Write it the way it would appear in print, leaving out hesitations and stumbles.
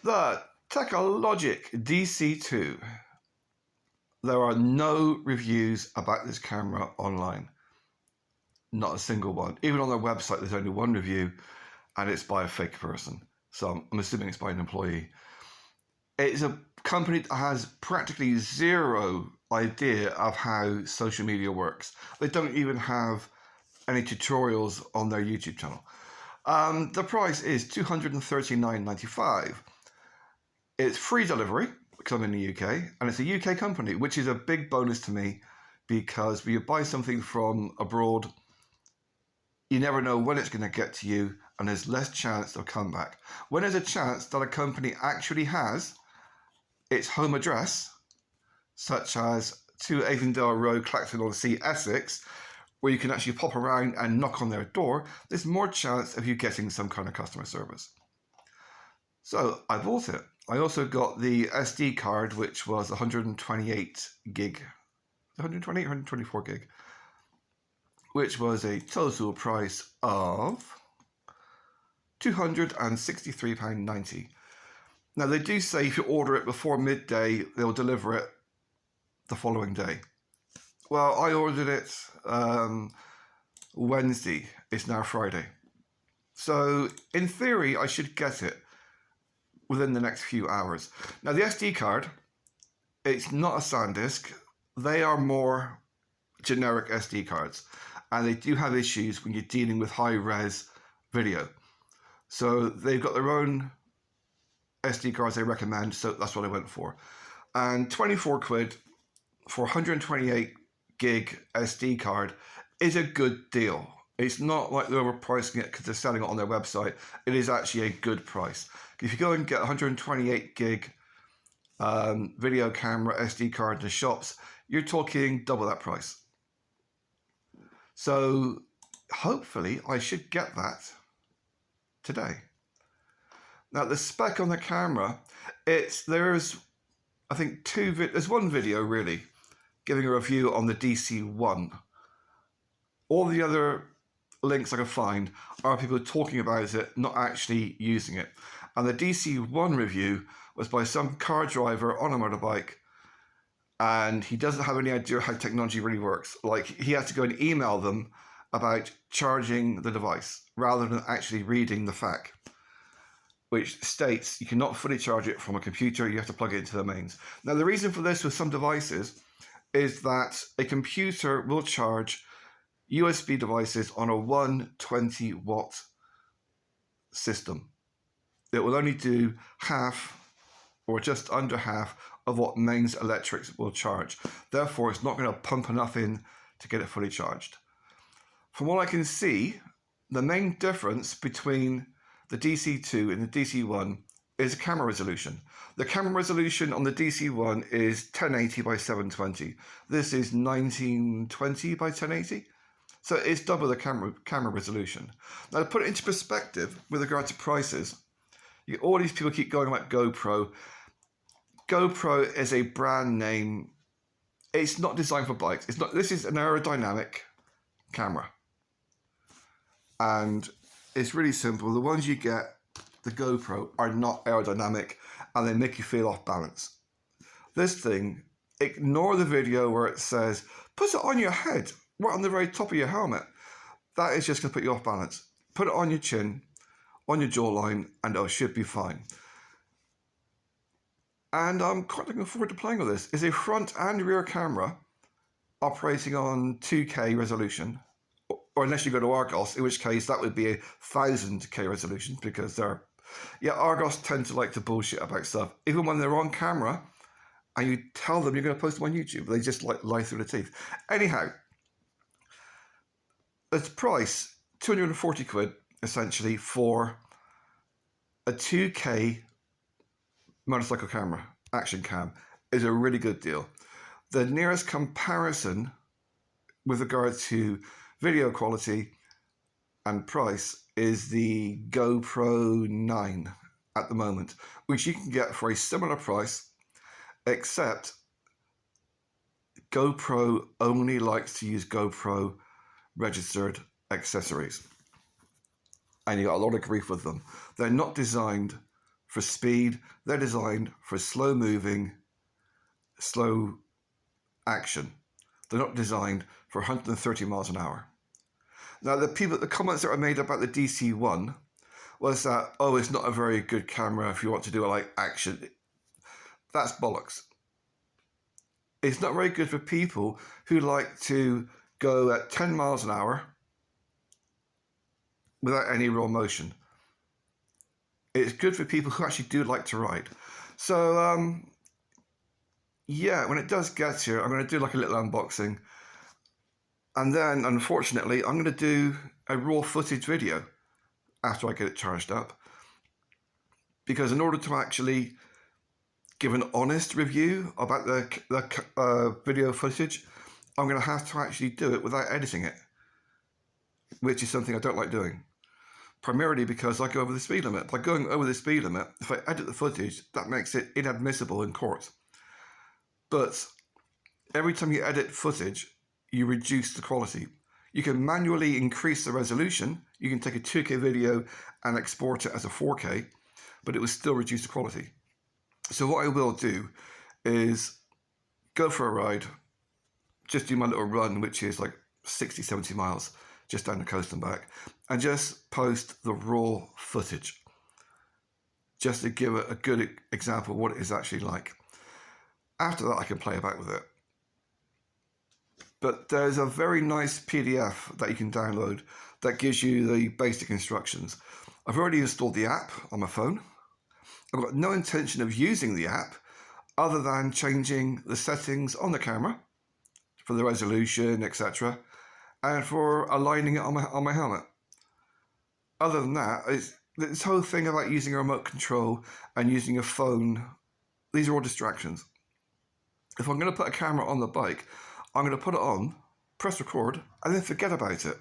The Techalogic DC2. There are no reviews about this camera online. Not a single one. Even on their website, there's only one review, and it's by a fake person. So I'm assuming it's by an employee. It's a company that has practically zero idea of how social media works. They don't even have any tutorials on their YouTube channel. The price is $239.95. It's free delivery because I'm in the UK, and it's a UK company, which is a big bonus to me because when you buy something from abroad, you never know when it's going to get to you, and there's less chance of comeback. When there's a chance that a company actually has its home address, such as 2 Avondale Road, Clacton-on-Sea, Essex, where you can actually pop around and knock on their door, there's more chance of you getting some kind of customer service. So I bought it. I also got the SD card, which was 128 gig, 128, 124 gig, which was a total price of £263.90. Now, they do say if you order it before midday, they'll deliver it the following day. Well, I ordered it Wednesday. It's now Friday. So, in theory, I should get it within the next few hours. Now, the SD card, it's not a SanDisk. They are more generic SD cards, and they do have issues when you're dealing with high-res video. So they've got their own SD cards they recommend, so that's what I went for. And 24 quid for 128 gig SD card is a good deal. It's not like they're overpricing it because they're selling it on their website. It is actually a good price. If you go and get 128 gig video camera SD card in the shops, you're talking double that price. So hopefully I should get that today. Now the spec on the camera, there's I think there's one video really giving a review on the DC1. All the other links I can find are people talking about it, not actually using it. And the DC1 review was by some car driver on a motorbike, and he doesn't have any idea how technology really works. Like, he has to go and email them about charging the device rather than actually reading the FAQ, which states you cannot fully charge it from a computer, you have to plug it into the mains. Now, the reason for this with some devices is that a computer will charge USB devices on a 120 watt system. It will only do half or just under half of what mains electrics will charge. Therefore, it's not going to pump enough in to get it fully charged. From what I can see, the main difference between the DC2 and the DC1 is the camera resolution. The camera resolution on the DC1 is 1080 by 720. This is 1920 by 1080. So it's double the camera resolution. Now, to put it into perspective with regard to prices, all these people keep going like GoPro. GoPro is a brand name. It's not designed for bikes. This is an aerodynamic camera. And it's really simple. The ones you get, the GoPro, are not aerodynamic, and they make you feel off balance. This thing, ignore the video where it says, put it on your head, right on the very top of your helmet. That is just going to put you off balance. Put it on your chin, on your jawline, and it should be fine. And I'm quite looking forward to playing with this. It's a front and rear camera operating on 2K resolution, or unless you go to Argos, in which case that would be a 1000K resolution, because Argos tend to like to bullshit about stuff. Even when they're on camera and you tell them you're going to post them on YouTube, they just like lie through the teeth. Anyhow, the price, 240 quid, essentially, for a 2K motorcycle camera, action cam, is a really good deal. The nearest comparison with regard to video quality and price is the GoPro 9 at the moment, which you can get for a similar price, except GoPro only likes to use GoPro registered accessories. And you got a lot of grief with them. They're not designed for speed. They're designed for slow moving, slow action. They're not designed for 130 miles an hour. Now, the comments that were made about the DC1 was that, oh, it's not a very good camera if you want to do like action. That's bollocks. It's not very good for people who like to go at 10 miles an hour without any real motion. It's good for people who actually do like to ride. So, yeah, when it does get here, I'm going to do like a little unboxing. And then, unfortunately, I'm going to do a raw footage video after I get it charged up. Because in order to actually give an honest review about the video footage, I'm going to have to actually do it without editing it, which is something I don't like doing. Primarily because I go over the speed limit. By going over the speed limit, if I edit the footage, that makes it inadmissible in court. But every time you edit footage, you reduce the quality. You can manually increase the resolution. You can take a 2K video and export it as a 4K, but it will still reduce the quality. So what I will do is go for a ride, just do my little run, which is like 60, 70 miles, just down the coast and back, and just post the raw footage, just to give a good example of what it is actually like. After that, I can play about with it. But there's a very nice PDF that you can download that gives you the basic instructions. I've already installed the app on my phone. I've got no intention of using the app other than changing the settings on the camera for the resolution, etc., and for aligning it on my helmet. Other than that, this whole thing about using a remote control and using a phone, these are all distractions. If I'm going to put a camera on the bike, I'm going to put it on, press record, and then forget about it.